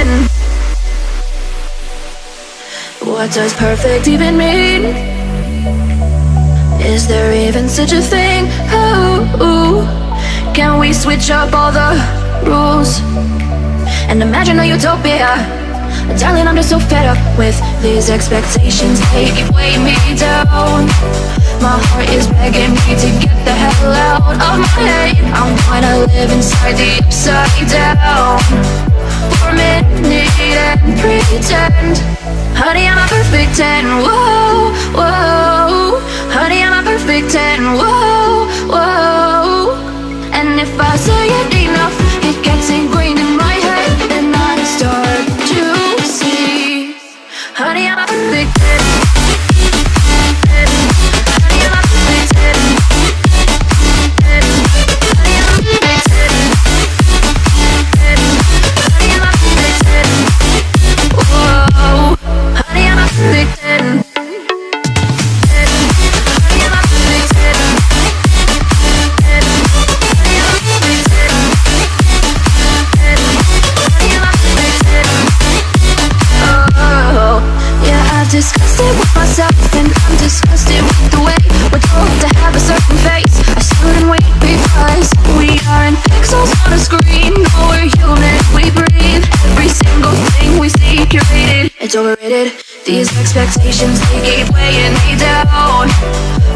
10. What does perfect even mean? Is there even such a thing? Oh, can we switch up all the rules and imagine a utopia? Darling, I'm just so fed up with these expectations. They keep weighing me down. My heart is begging me to get the hell out of my head. I'm gonna live inside the upside down for a minute and pretend. Honey, I'm a perfect 10. Whoa, whoa. Honey, I'm a perfect 10. Whoa, whoa. And if I say it enough, it gets ingrained in my head, and I start to see. Honey, I'm a perfect 10. Honey, I'm a perfect 10. Honey, I'm a perfect 10. Honey, I'm a perfect 10. Whoa. Honey, I'm a perfect 10. Honey, I'm a perfect 10. Disgusted with myself, and I'm disgusted with the way we're told to have a certain face, a certain weight, because we aren't pixels on a screen. No, we're human, we breathe. Every single thing we see curated, it's overrated. These expectations, they keep weighing me down.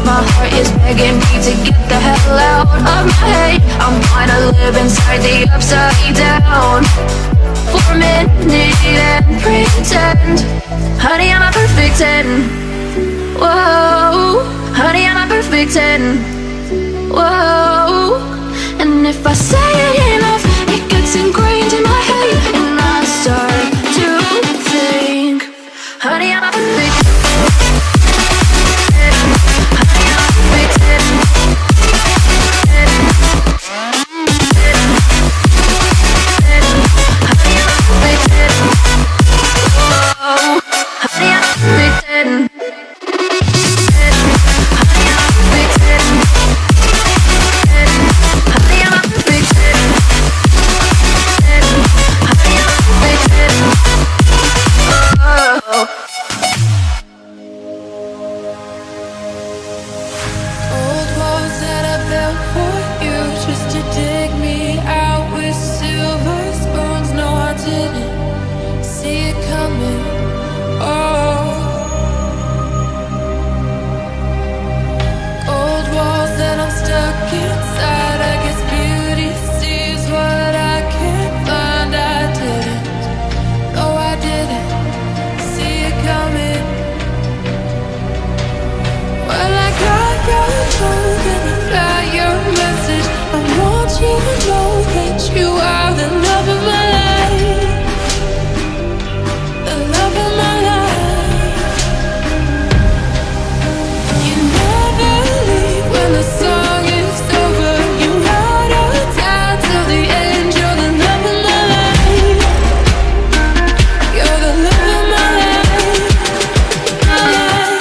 My heart is begging me to get the hell out of my head. I'm gonna live inside the upside down for a minute and pretend. Honey, I'm a perfect 10. Whoa. Honey, I'm a perfect 10. Whoa. And if I say it enough, it gets ingrained in my head, and I start to think. Honey, I'm a perfect 10. Honey, I'm a perfect 10. Honey, I'm a perfect 10. Whoa. Honey, I'm a perfect 10. Honey, I'm a perfect 10. Honey, I'm a perfect 10. Honey, I'm a perfect 10. Oh. Old walls that I built for you, just to dig me out with silver spoons. No, I didn't see it coming. Oh, old walls that I'm stuck inside. I guess beauty sees what I can't find. I didn't, no, I didn't see it coming. Well, I got your phone and I got your message. I want you to know that you are the love of my life, the love of my life. You never leave when the song is over. You ride or die till the end. You're the love of my life. You're the love of my life, my life.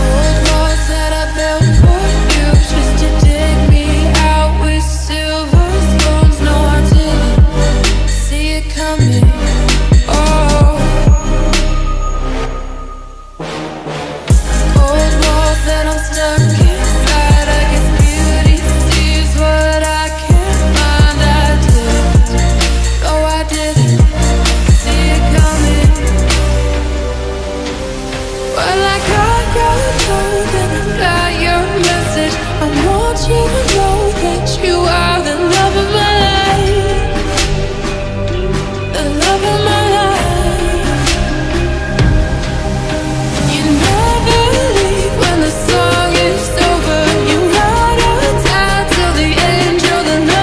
Old walls that I built for you, just to dig me out with silver spoons. No, I didn't see it coming. Oh, old walls that I'm stuck inside. I guess beauty sees what I can't find. I didn't, no, I didn't see it coming. Well, I got your phone and I got your message. I want you to know that you are the love of my life, the love of my life. You never leave when the song is over. You ride or die till the end. You're the love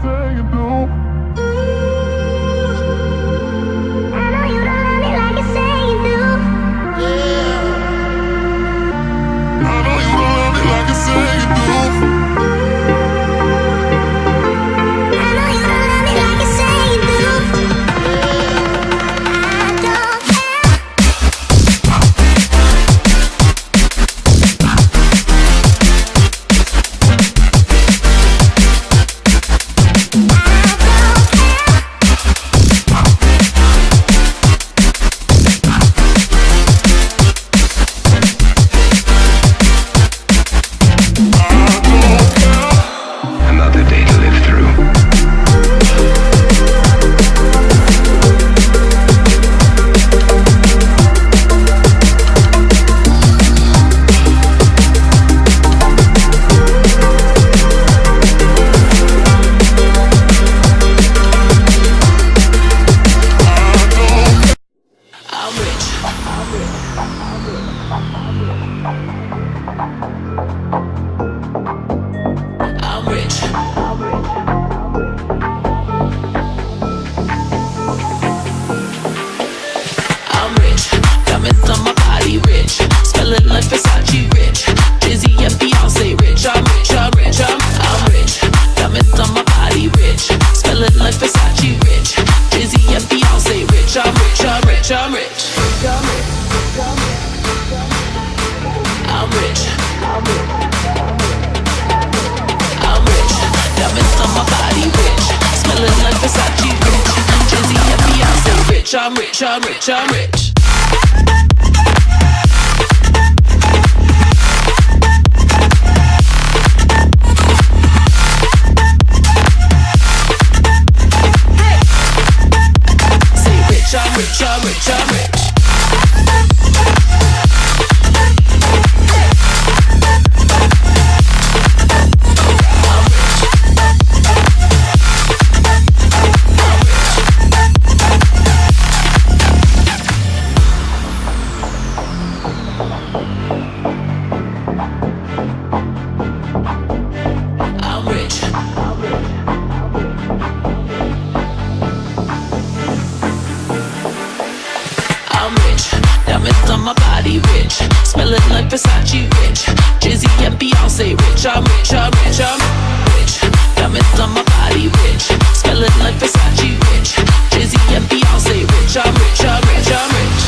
say you do. I know you don't love me like you say you do. Yeah. I know you don't love me like you say you do. I know you don't love me like you say you do. I don't care. Another day to live through. I'm rich. I'm rich. I'm rich. Diamonds on my body rich. Smelling like Versace rich. Jay-Z and Beyonce rich. I'm rich. I'm rich. I'm rich. Diamonds on my body rich. Smelling like Versace rich. Jay-Z and Beyonce rich. I'm rich. I'm rich. I'm rich. I'm rich. I'm rich. Diamonds on my body rich. Smelling like Versace rich. Jay-Z and Beyonce rich. I'm rich. I'm rich. I'm rich. Say rich. I'm rich. I'm rich. I'm rich. I'm rich. I'm rich. Diamonds on my body rich. Smelling like Versace rich. Jay-Z and Beyonce rich. I'm rich. I'm rich. I'm rich. Diamonds on my body rich. Smelling like Versace rich. Jay-Z and Beyonce rich. I'm rich. I'm rich. I'm rich.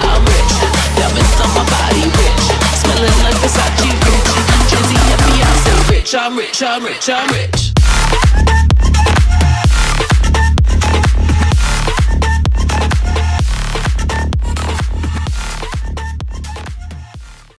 I'm rich. Diamonds on my body rich. Smelling like Versace rich. Jay-Z and Beyonce rich. I'm rich. I'm rich. I'm rich.